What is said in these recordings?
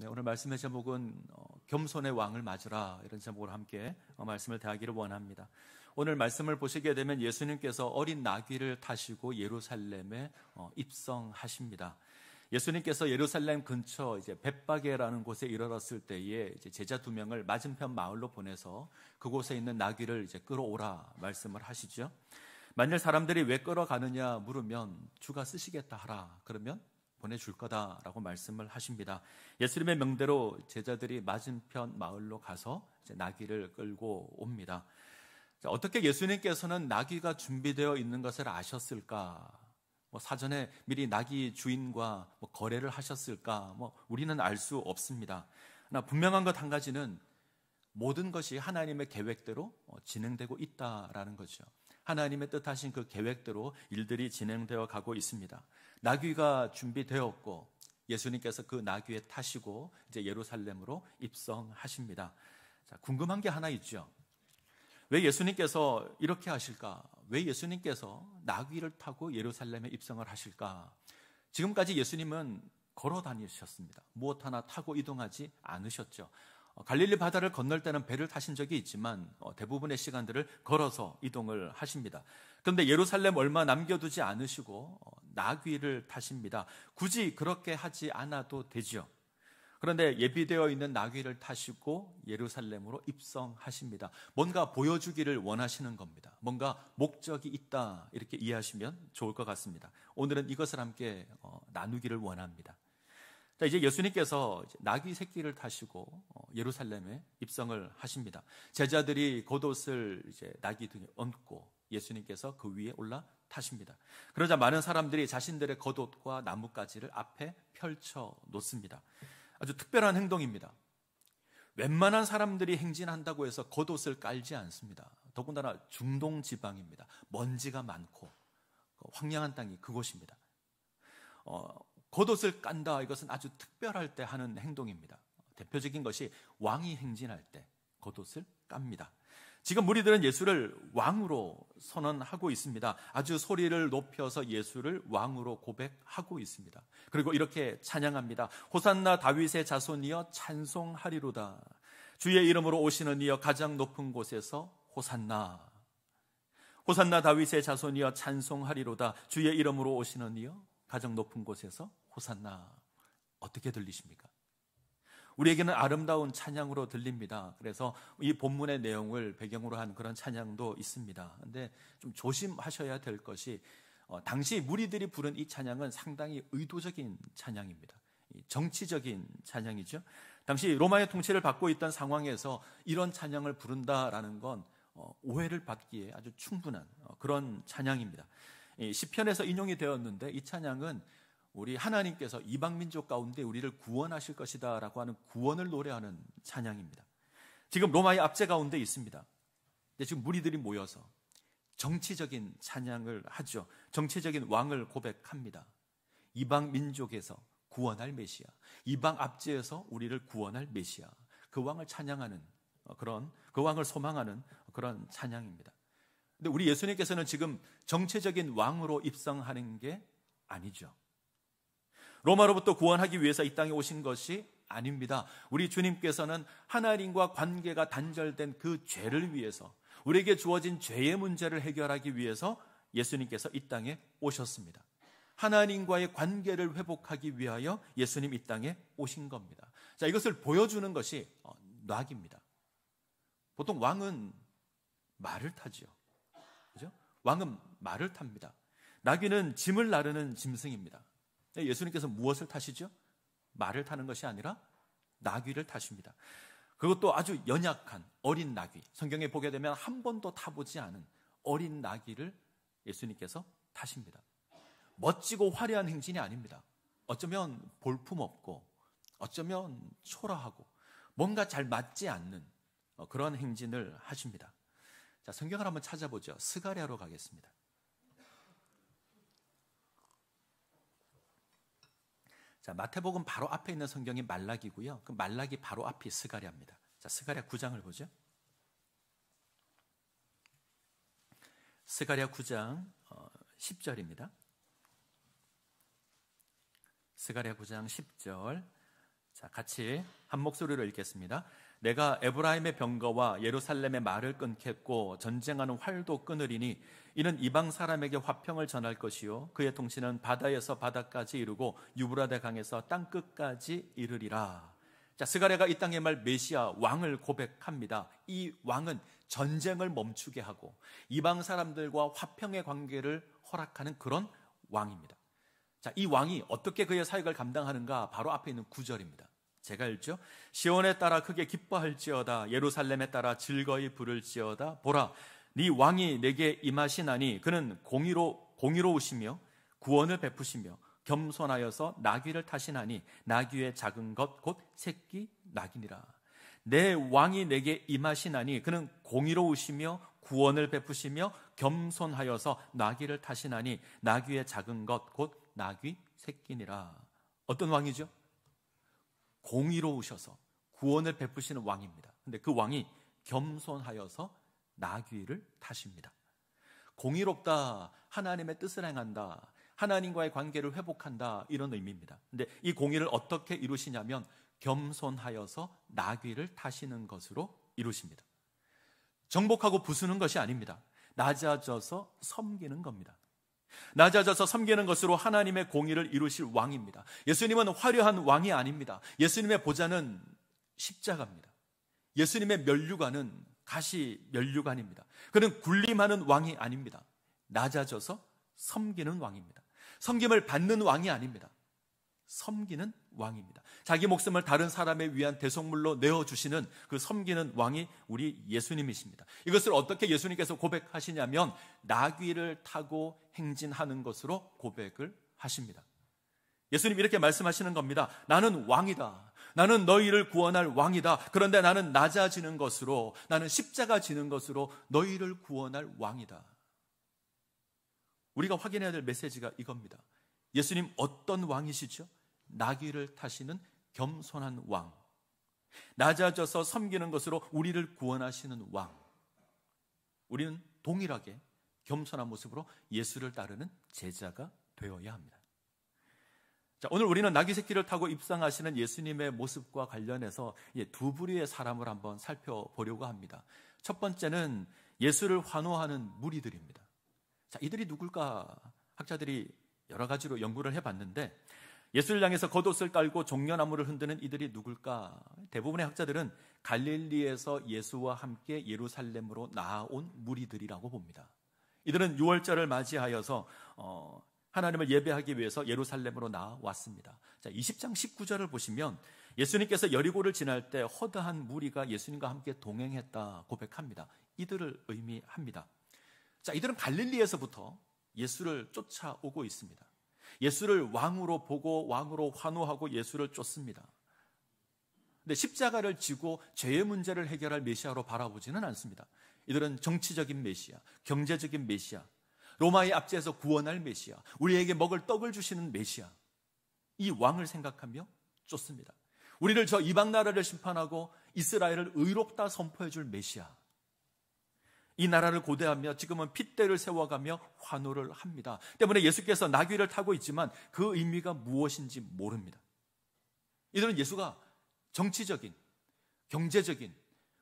네, 오늘 말씀의 제목은 겸손의 왕을 맞으라, 이런 제목으로 함께 말씀을 대하기를 원합니다. 오늘 말씀을 보시게 되면 예수님께서 어린 나귀를 타시고 예루살렘에 입성하십니다. 예수님께서 예루살렘 근처 이제 벳바게라는 곳에 이르렀을 때에 이제 제자 2명을 맞은편 마을로 보내서 그곳에 있는 나귀를 이제 끌어오라 말씀을 하시죠. 만일 사람들이 왜 끌어가느냐 물으면 주가 쓰시겠다 하라, 그러면 보내줄 거다라고 말씀을 하십니다. 예수님의 명대로 제자들이 맞은편 마을로 가서 이제 나귀를 끌고 옵니다. 자, 어떻게 예수님께서는 나귀가 준비되어 있는 것을 아셨을까? 사전에 미리 나귀 주인과 거래를 하셨을까? 우리는 알 수 없습니다. 그러나 분명한 것 한 가지는 모든 것이 하나님의 계획대로 진행되고 있다라는 거죠. 하나님의 뜻하신 그 계획대로 일들이 진행되어 가고 있습니다. 나귀가 준비되었고 예수님께서 그 나귀에 타시고 이제 예루살렘으로 입성하십니다. 자, 궁금한 게 하나 있죠. 왜 예수님께서 이렇게 하실까? 왜 예수님께서 나귀를 타고 예루살렘에 입성을 하실까? 지금까지 예수님은 걸어 다니셨습니다. 무엇 하나 타고 이동하지 않으셨죠. 갈릴리 바다를 건널 때는 배를 타신 적이 있지만 대부분의 시간들을 걸어서 이동을 하십니다. 그런데 예루살렘 얼마 남겨두지 않으시고 나귀를 타십니다. 굳이 그렇게 하지 않아도 되죠. 그런데 예비되어 있는 나귀를 타시고 예루살렘으로 입성하십니다. 뭔가 보여주기를 원하시는 겁니다. 뭔가 목적이 있다, 이렇게 이해하시면 좋을 것 같습니다. 오늘은 이것을 함께 나누기를 원합니다. 자, 이제 예수님께서 나귀 새끼를 타시고 예루살렘에 입성을 하십니다. 제자들이 겉옷을 이제 나귀 등에 얹고 예수님께서 그 위에 올라 타십니다. 그러자 많은 사람들이 자신들의 겉옷과 나뭇가지를 앞에 펼쳐 놓습니다. 아주 특별한 행동입니다. 웬만한 사람들이 행진한다고 해서 겉옷을 깔지 않습니다. 더군다나 중동 지방입니다. 먼지가 많고 황량한 땅이 그곳입니다. 겉옷을 깐다, 이것은 아주 특별할 때 하는 행동입니다. 대표적인 것이 왕이 행진할 때 겉옷을 깝니다. 지금 무리들은 예수를 왕으로 선언하고 있습니다. 아주 소리를 높여서 예수를 왕으로 고백하고 있습니다. 그리고 이렇게 찬양합니다. 호산나 다윗의 자손이여 찬송하리로다. 주의 이름으로 오시는 이여 가장 높은 곳에서 호산나. 호산나 다윗의 자손이여 찬송하리로다. 주의 이름으로 오시는 이여 가장 높은 곳에서 호산나. 어떻게 들리십니까? 우리에게는 아름다운 찬양으로 들립니다. 그래서 이 본문의 내용을 배경으로 한 그런 찬양도 있습니다. 그런데 좀 조심하셔야 될 것이 당시 무리들이 부른 이 찬양은 상당히 의도적인 찬양입니다. 정치적인 찬양이죠. 당시 로마의 통치를 받고 있던 상황에서 이런 찬양을 부른다라는 건 오해를 받기에 아주 충분한 그런 찬양입니다. 시편에서 인용이 되었는데 이 찬양은 우리 하나님께서 이방 민족 가운데 우리를 구원하실 것이다 라고 하는 구원을 노래하는 찬양입니다. 지금 로마의 압제 가운데 있습니다. 근데 지금 무리들이 모여서 정치적인 찬양을 하죠. 정치적인 왕을 고백합니다. 이방 민족에서 구원할 메시아, 이방 압제에서 우리를 구원할 메시아, 그 왕을 찬양하는 그 왕을 소망하는 그런 찬양입니다. 근데 우리 예수님께서는 지금 정치적인 왕으로 입성하는 게 아니죠. 로마로부터 구원하기 위해서 이 땅에 오신 것이 아닙니다. 우리 주님께서는 하나님과 관계가 단절된 그 죄를 위해서, 우리에게 주어진 죄의 문제를 해결하기 위해서 예수님께서 이 땅에 오셨습니다. 하나님과의 관계를 회복하기 위하여 예수님 이 땅에 오신 겁니다. 자, 이것을 보여주는 것이 나귀입니다. 보통 왕은 말을 타죠. 그죠? 왕은 말을 탑니다. 나귀는 짐을 나르는 짐승입니다. 예수님께서 무엇을 타시죠? 말을 타는 것이 아니라 나귀를 타십니다. 그것도 아주 연약한 어린 나귀. 성경에 보게 되면 한 번도 타보지 않은 어린 나귀를 예수님께서 타십니다. 멋지고 화려한 행진이 아닙니다. 어쩌면 볼품없고 어쩌면 초라하고 뭔가 잘 맞지 않는 그런 행진을 하십니다. 자, 성경을 한번 찾아보죠. 스가랴로 가겠습니다. 자, 마태복음 바로 앞에 있는 성경이 말라기고요. 그 말라기 바로 앞이 스가랴입니다. 자, 스가랴 9장을 보죠. 스가랴 9장 10절입니다. 스가랴 9장 10절. 자, 같이 한 목소리로 읽겠습니다. 내가 에브라임의 병거와 예루살렘의 말을 끊겠고 전쟁하는 활도 끊으리니 이는 이방 사람에게 화평을 전할 것이요 그의 통치는 바다에서 바다까지 이르고 유브라데 강에서 땅 끝까지 이르리라. 자, 스가랴가 이 땅의 말 메시아 왕을 고백합니다. 이 왕은 전쟁을 멈추게 하고 이방 사람들과 화평의 관계를 허락하는 그런 왕입니다. 자, 이 왕이 어떻게 그의 사역을 감당하는가? 바로 앞에 있는 9절입니다. 제가 읽죠. 시온에 따라 크게 기뻐할지어다. 예루살렘에 따라 즐거이 부를지어다. 보라, 네 왕이 내게 임하시나니 그는 공의로우시며 구원을 베푸시며 겸손하여서 나귀를 타시나니 나귀의 작은 것 곧 새끼 나귀니라. 내 왕이 내게 임하시나니 그는 공의로우시며 구원을 베푸시며 겸손하여서 나귀를 타시나니 나귀의 작은 것 곧 나귀 새끼니라. 어떤 왕이죠? 공의로우셔서 구원을 베푸시는 왕입니다. 근데 그 왕이 겸손하여서 나귀를 타십니다. 공의롭다, 하나님의 뜻을 행한다, 하나님과의 관계를 회복한다, 이런 의미입니다. 근데 이 공의를 어떻게 이루시냐면 겸손하여서 나귀를 타시는 것으로 이루십니다. 정복하고 부수는 것이 아닙니다. 낮아져서 섬기는 겁니다. 낮아져서 섬기는 것으로 하나님의 공의를 이루실 왕입니다. 예수님은 화려한 왕이 아닙니다. 예수님의 보좌는 십자가입니다. 예수님의 면류관은 가시 면류관입니다. 그는 군림하는 왕이 아닙니다. 낮아져서 섬기는 왕입니다. 섬김을 받는 왕이 아닙니다. 섬기는 왕입니다. 자기 목숨을 다른 사람을 위한 대속물로 내어주시는 그 섬기는 왕이 우리 예수님이십니다. 이것을 어떻게 예수님께서 고백하시냐면 나귀를 타고 행진하는 것으로 고백을 하십니다. 예수님 이렇게 말씀하시는 겁니다. 나는 왕이다. 나는 너희를 구원할 왕이다. 그런데 나는 낮아지는 것으로, 나는 십자가 지는 것으로 너희를 구원할 왕이다. 우리가 확인해야 될 메시지가 이겁니다. 예수님 어떤 왕이시죠? 나귀를 타시는 겸손한 왕, 낮아져서 섬기는 것으로 우리를 구원하시는 왕. 우리는 동일하게 겸손한 모습으로 예수를 따르는 제자가 되어야 합니다. 자, 오늘 우리는 나귀 새끼를 타고 입상하시는 예수님의 모습과 관련해서 두 부류의 사람을 한번 살펴보려고 합니다. 첫 번째는 예수를 환호하는 무리들입니다. 자, 이들이 누굴까? 학자들이 여러 가지로 연구를 해봤는데 예수를 향해서 겉옷을 깔고 종려나무를 흔드는 이들이 누굴까? 대부분의 학자들은 갈릴리에서 예수와 함께 예루살렘으로 나아온 무리들이라고 봅니다. 이들은 유월절을 맞이하여서 하나님을 예배하기 위해서 예루살렘으로 나왔습니다. 자, 20장 19절을 보시면 예수님께서 여리고를 지날 때 허다한 무리가 예수님과 함께 동행했다 고백합니다. 이들을 의미합니다. 자, 이들은 갈릴리에서부터 예수를 쫓아오고 있습니다. 예수를 왕으로 보고 왕으로 환호하고 예수를 쫓습니다. 근데 십자가를 지고 죄의 문제를 해결할 메시아로 바라보지는 않습니다. 이들은 정치적인 메시아, 경제적인 메시아, 로마의 압제에서 구원할 메시아, 우리에게 먹을 떡을 주시는 메시아, 이 왕을 생각하며 쫓습니다. 우리를 저 이방 나라를 심판하고 이스라엘을 의롭다 선포해 줄 메시아, 이 나라를 고대하며 지금은 핏대를 세워가며 환호를 합니다. 때문에 예수께서 나귀를 타고 있지만 그 의미가 무엇인지 모릅니다. 이들은 예수가 정치적인, 경제적인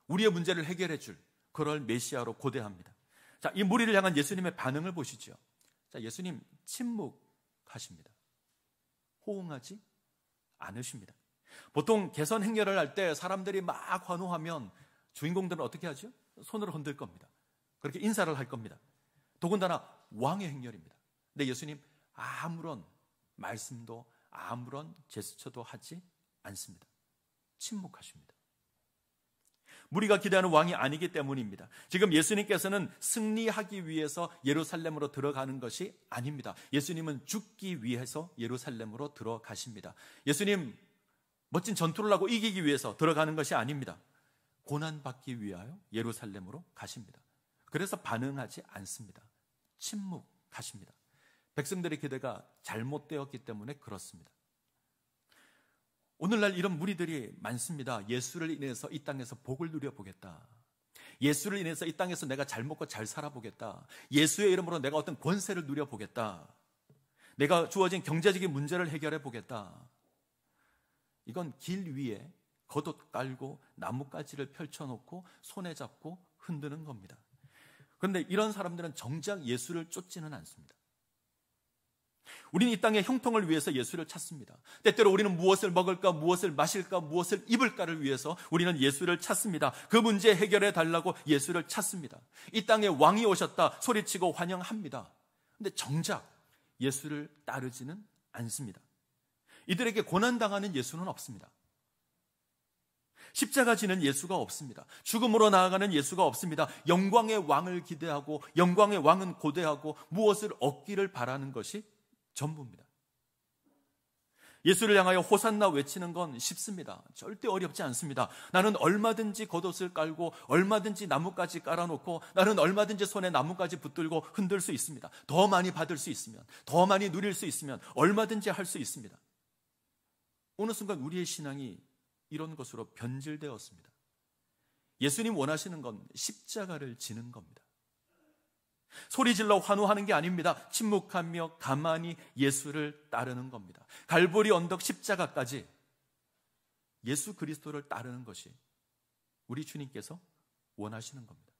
우리의 문제를 해결해 줄 그럴 메시아로 고대합니다. 자, 이 무리를 향한 예수님의 반응을 보시죠. 자, 예수님 침묵하십니다. 호응하지 않으십니다. 보통 개선 행렬을 할 때 사람들이 막 환호하면 주인공들은 어떻게 하죠? 손으로 흔들 겁니다. 그렇게 인사를 할 겁니다. 더군다나 왕의 행렬입니다. 근데 예수님 아무런 말씀도 아무런 제스처도 하지 않습니다. 침묵하십니다. 무리가 기대하는 왕이 아니기 때문입니다. 지금 예수님께서는 승리하기 위해서 예루살렘으로 들어가는 것이 아닙니다. 예수님은 죽기 위해서 예루살렘으로 들어가십니다. 예수님 멋진 전투를 하고 이기기 위해서 들어가는 것이 아닙니다. 고난받기 위하여 예루살렘으로 가십니다. 그래서 반응하지 않습니다. 침묵하십니다. 백성들의 기대가 잘못되었기 때문에 그렇습니다. 오늘날 이런 무리들이 많습니다. 예수를 인해서 이 땅에서 복을 누려보겠다. 예수를 인해서 이 땅에서 내가 잘 먹고 잘 살아보겠다. 예수의 이름으로 내가 어떤 권세를 누려보겠다. 내가 주어진 경제적인 문제를 해결해 보겠다. 이건 길 위에 겉옷 깔고 나뭇가지를 펼쳐놓고 손에 잡고 흔드는 겁니다. 그런데 이런 사람들은 정작 예수를 쫓지는 않습니다. 우리는 이 땅의 형통을 위해서 예수를 찾습니다. 때때로 우리는 무엇을 먹을까, 무엇을 마실까, 무엇을 입을까를 위해서 우리는 예수를 찾습니다. 그 문제 해결해 달라고 예수를 찾습니다. 이 땅에 왕이 오셨다 소리치고 환영합니다. 그런데 정작 예수를 따르지는 않습니다. 이들에게 고난당하는 예수는 없습니다. 십자가 지는 예수가 없습니다. 죽음으로 나아가는 예수가 없습니다. 영광의 왕을 기대하고 영광의 왕은 고대하고 무엇을 얻기를 바라는 것이 전부입니다. 예수를 향하여 호산나 외치는 건 쉽습니다. 절대 어렵지 않습니다. 나는 얼마든지 겉옷을 깔고 얼마든지 나뭇가지 깔아놓고 나는 얼마든지 손에 나뭇가지 붙들고 흔들 수 있습니다. 더 많이 받을 수 있으면, 더 많이 누릴 수 있으면 얼마든지 할 수 있습니다. 어느 순간 우리의 신앙이 이런 것으로 변질되었습니다. 예수님 원하시는 건 십자가를 지는 겁니다. 소리질러 환호하는 게 아닙니다. 침묵하며 가만히 예수를 따르는 겁니다. 갈보리 언덕 십자가까지 예수 그리스도를 따르는 것이 우리 주님께서 원하시는 겁니다.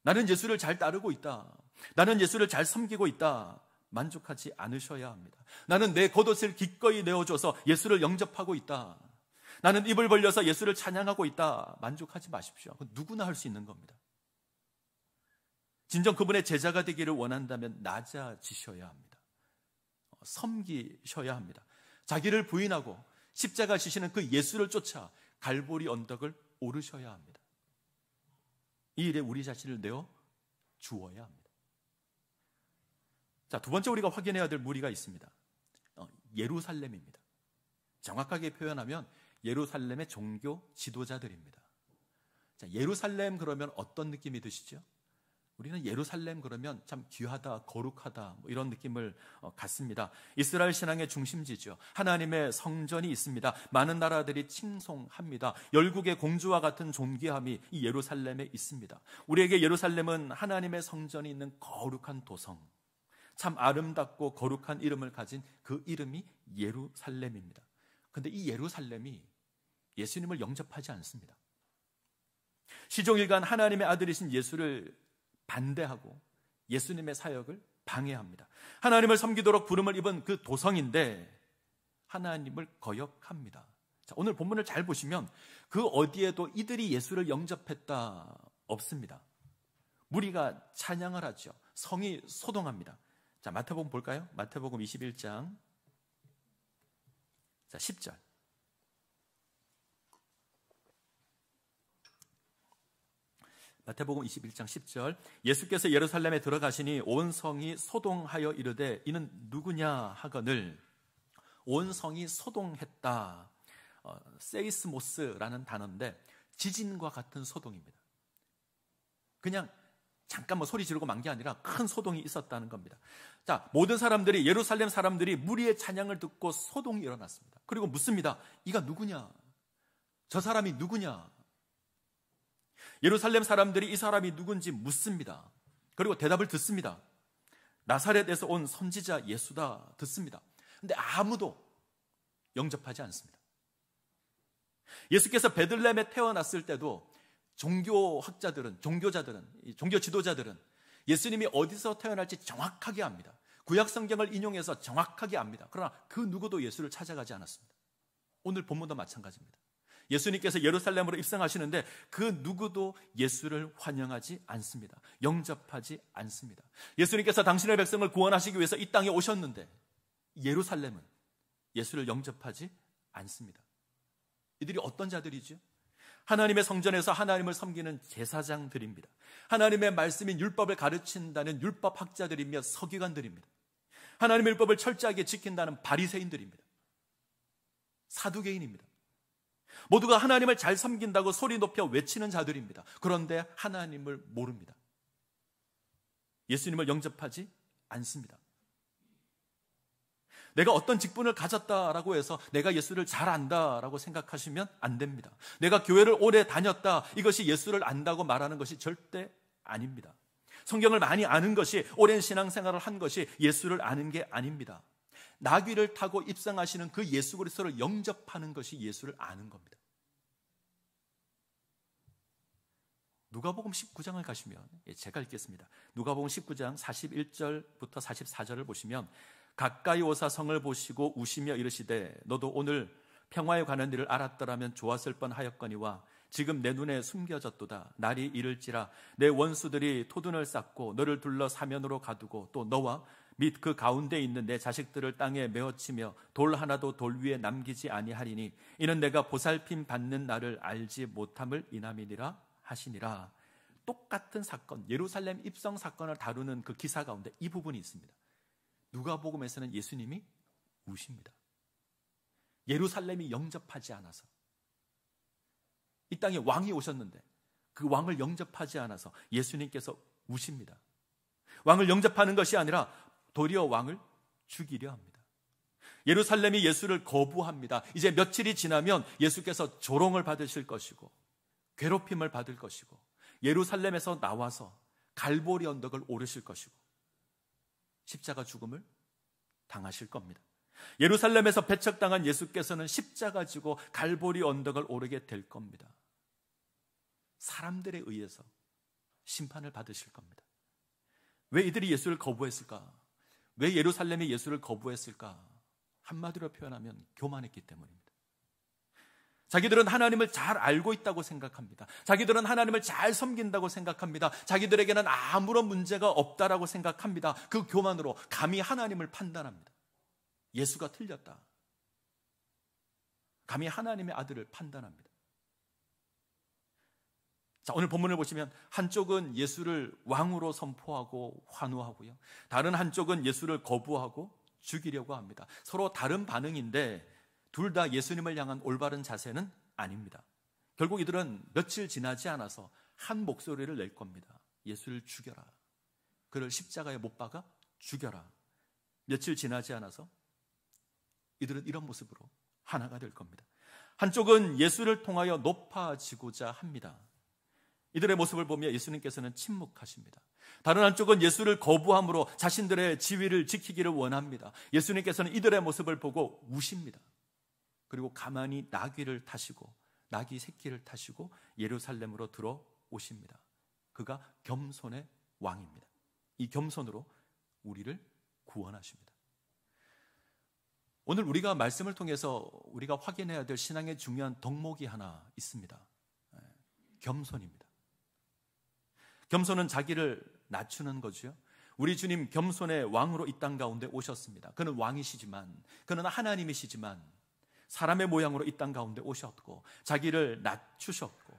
나는 예수를 잘 따르고 있다. 나는 예수를 잘 섬기고 있다. 만족하지 않으셔야 합니다. 나는 내 겉옷을 기꺼이 내어줘서 예수를 영접하고 있다. 나는 입을 벌려서 예수를 찬양하고 있다. 만족하지 마십시오. 누구나 할 수 있는 겁니다. 진정 그분의 제자가 되기를 원한다면 낮아지셔야 합니다. 섬기셔야 합니다. 자기를 부인하고 십자가 지시는 그 예수를 쫓아 갈보리 언덕을 오르셔야 합니다. 이 일에 우리 자신을 내어 주어야 합니다. 자, 두 번째 우리가 확인해야 될 무리가 있습니다. 예루살렘입니다. 정확하게 표현하면 예루살렘의 종교 지도자들입니다. 자, 예루살렘 그러면 어떤 느낌이 드시죠? 우리는 예루살렘 그러면 참 귀하다, 거룩하다 뭐 이런 느낌을 갖습니다. 이스라엘 신앙의 중심지죠. 하나님의 성전이 있습니다. 많은 나라들이 칭송합니다. 열국의 공주와 같은 존귀함이 이 예루살렘에 있습니다. 우리에게 예루살렘은 하나님의 성전이 있는 거룩한 도성, 참 아름답고 거룩한 이름을 가진 그 이름이 예루살렘입니다. 그런데 이 예루살렘이 예수님을 영접하지 않습니다. 시종일관 하나님의 아들이신 예수를 반대하고 예수님의 사역을 방해합니다. 하나님을 섬기도록 부름을 입은 그 도성인데 하나님을 거역합니다. 자, 오늘 본문을 잘 보시면 그 어디에도 이들이 예수를 영접했다 없습니다. 무리가 찬양을 하죠. 성이 소동합니다. 자, 마태복음 볼까요? 마태복음 21장 자, 10절. 마태복음 21장 10절. 예수께서 예루살렘에 들어가시니 온 성이 소동하여 이르되 이는 누구냐 하거늘. 온 성이 소동했다. 세이스모스라는 단어인데 지진과 같은 소동입니다. 그냥 잠깐 소리 지르고 만 게 아니라 큰 소동이 있었다는 겁니다. 자, 모든 사람들이, 예루살렘 사람들이 무리의 찬양을 듣고 소동이 일어났습니다. 그리고 묻습니다. 이가 누구냐? 저 사람이 누구냐? 예루살렘 사람들이 이 사람이 누군지 묻습니다. 그리고 대답을 듣습니다. 나사렛에서 온 선지자 예수다 듣습니다. 그런데 아무도 영접하지 않습니다. 예수께서 베들레헴에 태어났을 때도 종교학자들은, 종교 지도자들은 예수님이 어디서 태어날지 정확하게 압니다. 구약 성경을 인용해서 정확하게 압니다. 그러나 그 누구도 예수를 찾아가지 않았습니다. 오늘 본문도 마찬가지입니다. 예수님께서 예루살렘으로 입성하시는데 그 누구도 예수를 환영하지 않습니다. 영접하지 않습니다. 예수님께서 당신의 백성을 구원하시기 위해서 이 땅에 오셨는데 예루살렘은 예수를 영접하지 않습니다. 이들이 어떤 자들이죠? 하나님의 성전에서 하나님을 섬기는 제사장들입니다. 하나님의 말씀인 율법을 가르친다는 율법학자들이며 서기관들입니다. 하나님의 율법을 철저하게 지킨다는 바리새인들입니다. 사두개인입니다. 모두가 하나님을 잘 섬긴다고 소리 높여 외치는 자들입니다. 그런데 하나님을 모릅니다. 예수님을 영접하지 않습니다. 내가 어떤 직분을 가졌다라고 해서 내가 예수를 잘 안다라고 생각하시면 안 됩니다. 내가 교회를 오래 다녔다, 이것이 예수를 안다고 말하는 것이 절대 아닙니다. 성경을 많이 아는 것이, 오랜 신앙생활을 한 것이 예수를 아는 게 아닙니다. 나귀를 타고 입성하시는 그 예수 그리스도를 영접하는 것이 예수를 아는 겁니다. 누가복음 19장을 가시면, 제가 읽겠습니다. 누가복음 19장 41절부터 44절을 보시면, 가까이 오사 성을 보시고 우시며 이르시되 너도 오늘 평화에 관한 일을 알았더라면 좋았을 뻔하였거니와 지금 내 눈에 숨겨졌도다. 날이 이를지라 내 원수들이 토둔을 쌓고 너를 둘러 사면으로 가두고 또 너와 및 그 가운데 있는 내 자식들을 땅에 메어치며 돌 하나도 돌 위에 남기지 아니하리니 이는 내가 보살핌 받는 날을 알지 못함을 인함이니라 하시니라. 똑같은 사건, 예루살렘 입성 사건을 다루는 그 기사 가운데 이 부분이 있습니다. 누가복음에서는 예수님이 우십니다. 예루살렘이 영접하지 않아서, 이 땅에 왕이 오셨는데 그 왕을 영접하지 않아서 예수님께서 우십니다. 왕을 영접하는 것이 아니라 도리어 왕을 죽이려 합니다. 예루살렘이 예수를 거부합니다. 이제 며칠이 지나면 예수께서 조롱을 받으실 것이고 괴롭힘을 받을 것이고 예루살렘에서 나와서 갈보리 언덕을 오르실 것이고 십자가 죽음을 당하실 겁니다. 예루살렘에서 배척당한 예수께서는 십자가 지고 갈보리 언덕을 오르게 될 겁니다. 사람들에 의해서 심판을 받으실 겁니다. 왜 이들이 예수를 거부했을까? 왜 예루살렘이 예수를 거부했을까? 한마디로 표현하면 교만했기 때문입니다. 자기들은 하나님을 잘 알고 있다고 생각합니다. 자기들은 하나님을 잘 섬긴다고 생각합니다. 자기들에게는 아무런 문제가 없다라고 생각합니다. 그 교만으로 감히 하나님을 판단합니다. 예수가 틀렸다. 감히 하나님의 아들을 판단합니다. 자, 오늘 본문을 보시면 한쪽은 예수를 왕으로 선포하고 환호하고요. 다른 한쪽은 예수를 거부하고 죽이려고 합니다. 서로 다른 반응인데 둘 다 예수님을 향한 올바른 자세는 아닙니다. 결국 이들은 며칠 지나지 않아서 한 목소리를 낼 겁니다. 예수를 죽여라. 그를 십자가에 못 박아 죽여라. 며칠 지나지 않아서 이들은 이런 모습으로 하나가 될 겁니다. 한쪽은 예수를 통하여 높아지고자 합니다. 이들의 모습을 보며 예수님께서는 침묵하십니다. 다른 한쪽은 예수를 거부함으로 자신들의 지위를 지키기를 원합니다. 예수님께서는 이들의 모습을 보고 우십니다. 그리고 가만히 나귀를 타시고 나귀 새끼를 타시고 예루살렘으로 들어오십니다. 그가 겸손의 왕입니다. 이 겸손으로 우리를 구원하십니다. 오늘 우리가 말씀을 통해서 우리가 확인해야 될 신앙의 중요한 덕목이 하나 있습니다. 겸손입니다. 겸손은 자기를 낮추는 거죠. 우리 주님 겸손의 왕으로 이 땅 가운데 오셨습니다. 그는 왕이시지만, 그는 하나님이시지만 사람의 모양으로 이 땅 가운데 오셨고 자기를 낮추셨고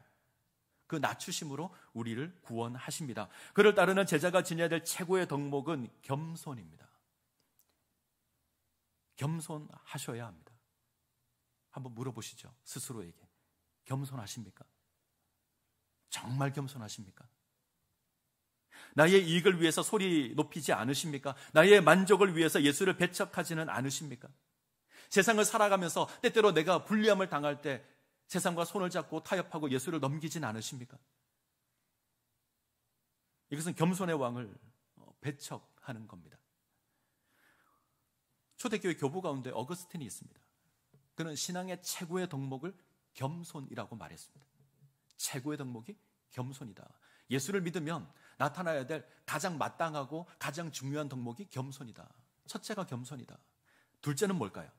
그 낮추심으로 우리를 구원하십니다. 그를 따르는 제자가 지녀야 될 최고의 덕목은 겸손입니다. 겸손하셔야 합니다. 한번 물어보시죠. 스스로에게. 겸손하십니까? 정말 겸손하십니까? 나의 이익을 위해서 소리 높이지 않으십니까? 나의 만족을 위해서 예수를 배척하지는 않으십니까? 세상을 살아가면서 때때로 내가 불리함을 당할 때 세상과 손을 잡고 타협하고 예수를 넘기진 않으십니까? 이것은 겸손의 왕을 배척하는 겁니다. 초대교회 교부 가운데 어거스틴이 있습니다. 그는 신앙의 최고의 덕목을 겸손이라고 말했습니다. 최고의 덕목이 겸손이다. 예수를 믿으면 나타나야 될 가장 마땅하고 가장 중요한 덕목이 겸손이다. 첫째가 겸손이다. 둘째는 뭘까요?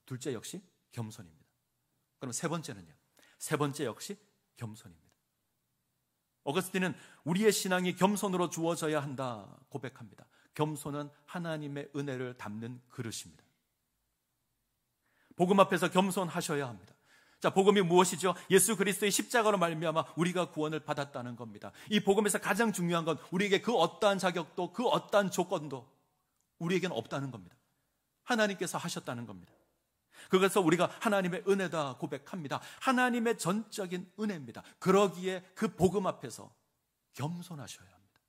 둘째 역시 겸손입니다. 그럼 세 번째는요? 세 번째 역시 겸손입니다. 어거스틴은 우리의 신앙이 겸손으로 주어져야 한다 고백합니다. 겸손은 하나님의 은혜를 담는 그릇입니다. 복음 앞에서 겸손하셔야 합니다. 자, 복음이 무엇이죠? 예수 그리스도의 십자가로 말미암아 우리가 구원을 받았다는 겁니다. 이 복음에서 가장 중요한 건 우리에게 그 어떠한 자격도 그 어떠한 조건도 우리에게는 없다는 겁니다. 하나님께서 하셨다는 겁니다. 그래서 우리가 하나님의 은혜다 고백합니다. 하나님의 전적인 은혜입니다. 그러기에 그 복음 앞에서 겸손하셔야 합니다.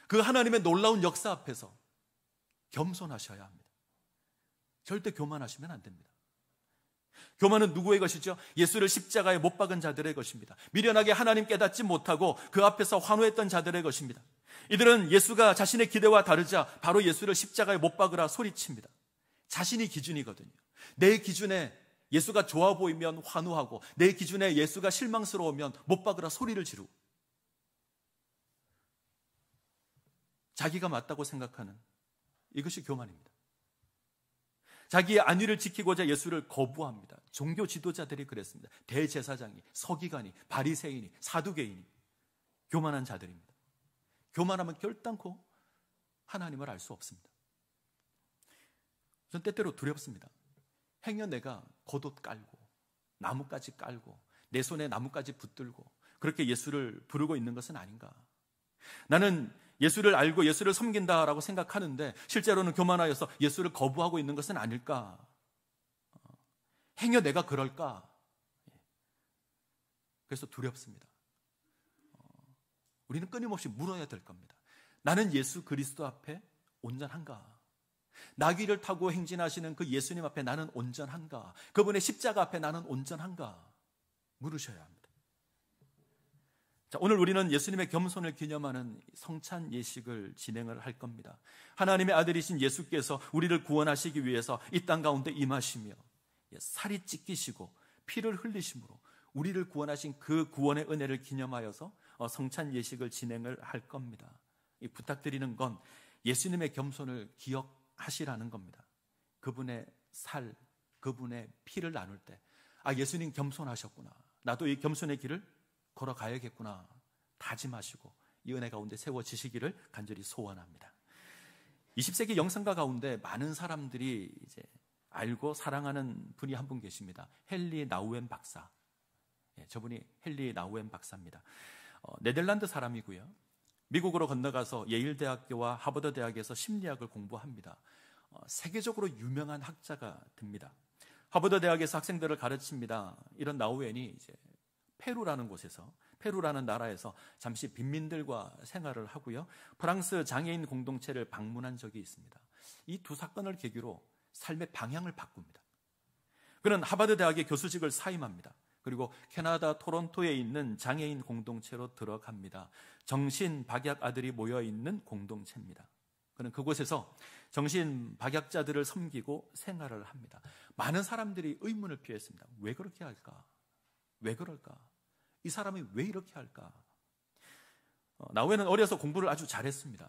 그 하나님의 놀라운 역사 앞에서 겸손하셔야 합니다. 절대 교만하시면 안 됩니다. 교만은 누구의 것이죠? 예수를 십자가에 못 박은 자들의 것입니다. 미련하게 하나님 깨닫지 못하고 그 앞에서 환호했던 자들의 것입니다. 이들은 예수가 자신의 기대와 다르자 바로 예수를 십자가에 못 박으라 소리칩니다. 자신이 기준이거든요. 내 기준에 예수가 좋아 보이면 환호하고 내 기준에 예수가 실망스러우면 못 박으라 소리를 지르고 자기가 맞다고 생각하는 이것이 교만입니다. 자기의 안위를 지키고자 예수를 거부합니다. 종교 지도자들이 그랬습니다. 대제사장이, 서기관이, 바리새인이, 사두개인이 교만한 자들입니다. 교만하면 결단코 하나님을 알 수 없습니다. 전 때때로 두렵습니다. 행여 내가 겉옷 깔고 나뭇가지 깔고 내 손에 나뭇가지 붙들고 그렇게 예수를 부르고 있는 것은 아닌가. 나는 예수를 알고 예수를 섬긴다라고 생각하는데 실제로는 교만하여서 예수를 거부하고 있는 것은 아닐까. 행여 내가 그럴까. 그래서 두렵습니다. 우리는 끊임없이 물어야 될 겁니다. 나는 예수 그리스도 앞에 온전한가? 나귀를 타고 행진하시는 그 예수님 앞에 나는 온전한가? 그분의 십자가 앞에 나는 온전한가? 물으셔야 합니다. 자, 오늘 우리는 예수님의 겸손을 기념하는 성찬 예식을 진행을 할 겁니다. 하나님의 아들이신 예수께서 우리를 구원하시기 위해서 이 땅 가운데 임하시며 살이 찢기시고 피를 흘리심으로 우리를 구원하신 그 구원의 은혜를 기념하여서 성찬 예식을 진행을 할 겁니다. 부탁드리는 건 예수님의 겸손을 기억하시라는 겁니다. 그분의 살, 그분의 피를 나눌 때 예수님 겸손하셨구나. 나도 이 겸손의 길을 걸어가야겠구나 다짐하시고 이 은혜 가운데 세워지시기를 간절히 소원합니다. 20세기 영성가 가운데 많은 사람들이 이제 알고 사랑하는 분이 한 분 계십니다. 헨리 나우엔 박사. 저분이 헨리 나우엔 박사입니다. 네덜란드 사람이고요. 미국으로 건너가서 예일대학교와 하버드대학에서 심리학을 공부합니다. 세계적으로 유명한 학자가 됩니다. 하버드대학에서 학생들을 가르칩니다. 이런 나우엔이 이제 페루라는 곳에서, 페루라는 나라에서 잠시 빈민들과 생활을 하고요. 프랑스 장애인 공동체를 방문한 적이 있습니다. 이 두 사건을 계기로 삶의 방향을 바꿉니다. 그는 하버드 대학의 교수직을 사임합니다. 그리고 캐나다 토론토에 있는 장애인 공동체로 들어갑니다. 정신박약 아들이 모여있는 공동체입니다. 그는 그곳에서 정신박약자들을 섬기고 생활을 합니다. 많은 사람들이 의문을 표했습니다. 왜 그렇게 할까? 왜 그럴까? 이 사람이 왜 이렇게 할까? 나우엔은 어려서 공부를 아주 잘했습니다.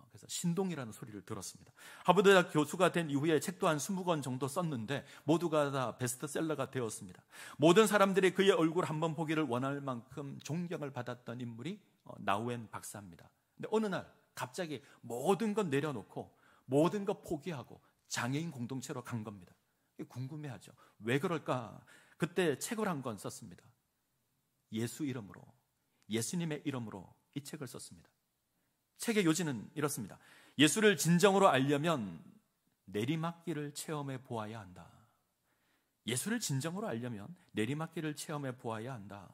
그래서 신동이라는 소리를 들었습니다. 하버드대학 교수가 된 이후에 책도 한 20권 정도 썼는데 모두가 다 베스트셀러가 되었습니다. 모든 사람들이 그의 얼굴 한번 보기를 원할 만큼 존경을 받았던 인물이 나우엔 박사입니다. 근데 어느 날 갑자기 모든 것 내려놓고 모든 것 포기하고 장애인 공동체로 간 겁니다. 궁금해하죠. 왜 그럴까? 그때 책을 한 권 썼습니다. 예수 이름으로, 예수님의 이름으로 이 책을 썼습니다. 책의 요지는 이렇습니다. 예수를 진정으로 알려면 내리막길을 체험해 보아야 한다. 예수를 진정으로 알려면 내리막길을 체험해 보아야 한다.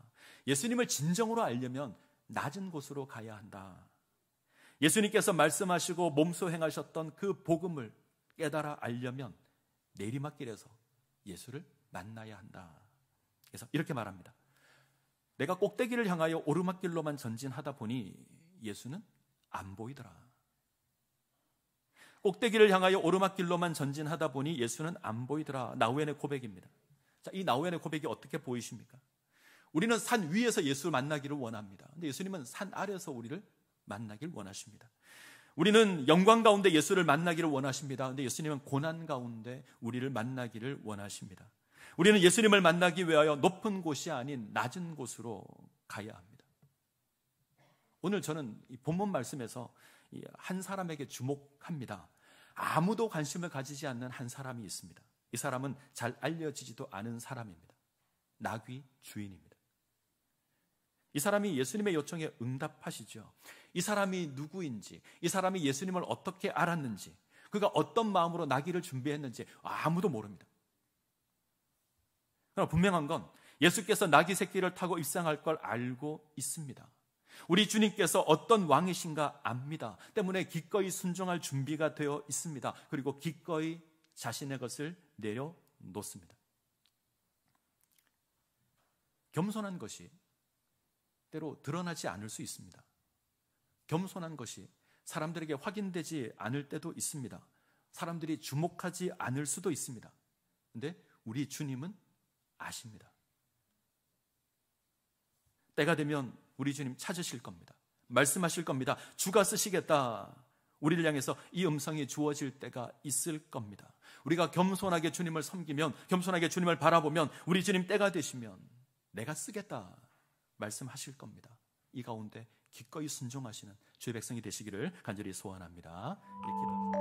예수님을 진정으로 알려면 낮은 곳으로 가야 한다. 예수님께서 말씀하시고 몸소 행하셨던 그 복음을 깨달아 알려면 내리막길에서 예수를 만나야 한다. 그래서 이렇게 말합니다. 내가 꼭대기를 향하여 오르막길로만 전진하다 보니 예수는 안 보이더라. 꼭대기를 향하여 오르막길로만 전진하다 보니 예수는 안 보이더라. 나우엔의 고백입니다. 자, 이 나우엔의 고백이 어떻게 보이십니까? 우리는 산 위에서 예수를 만나기를 원합니다. 근데 예수님은 산 아래에서 우리를 만나길 원하십니다. 우리는 영광 가운데 예수를 만나기를 원하십니다. 근데 예수님은 고난 가운데 우리를 만나기를 원하십니다. 우리는 예수님을 만나기 위하여 높은 곳이 아닌 낮은 곳으로 가야 합니다. 오늘 저는 이 본문 말씀에서 한 사람에게 주목합니다. 아무도 관심을 가지지 않는 한 사람이 있습니다. 이 사람은 잘 알려지지도 않은 사람입니다. 나귀 주인입니다. 이 사람이 예수님의 요청에 응답하시죠. 이 사람이 누구인지, 이 사람이 예수님을 어떻게 알았는지, 그가 어떤 마음으로 나귀를 준비했는지 아무도 모릅니다. 그러나 분명한 건 예수께서 나귀 새끼를 타고 입상할 걸 알고 있습니다. 우리 주님께서 어떤 왕이신가 압니다. 때문에 기꺼이 순종할 준비가 되어 있습니다. 그리고 기꺼이 자신의 것을 내려놓습니다. 겸손한 것이 때로 드러나지 않을 수 있습니다. 겸손한 것이 사람들에게 확인되지 않을 때도 있습니다. 사람들이 주목하지 않을 수도 있습니다. 근데 우리 주님은 아십니다. 때가 되면 우리 주님 찾으실 겁니다. 말씀하실 겁니다. 주가 쓰시겠다. 우리를 향해서 이 음성이 주어질 때가 있을 겁니다. 우리가 겸손하게 주님을 섬기면, 겸손하게 주님을 바라보면 우리 주님 때가 되시면 내가 쓰겠다 말씀하실 겁니다. 이 가운데 기꺼이 순종하시는 주의 백성이 되시기를 간절히 소원합니다. 기도합니다.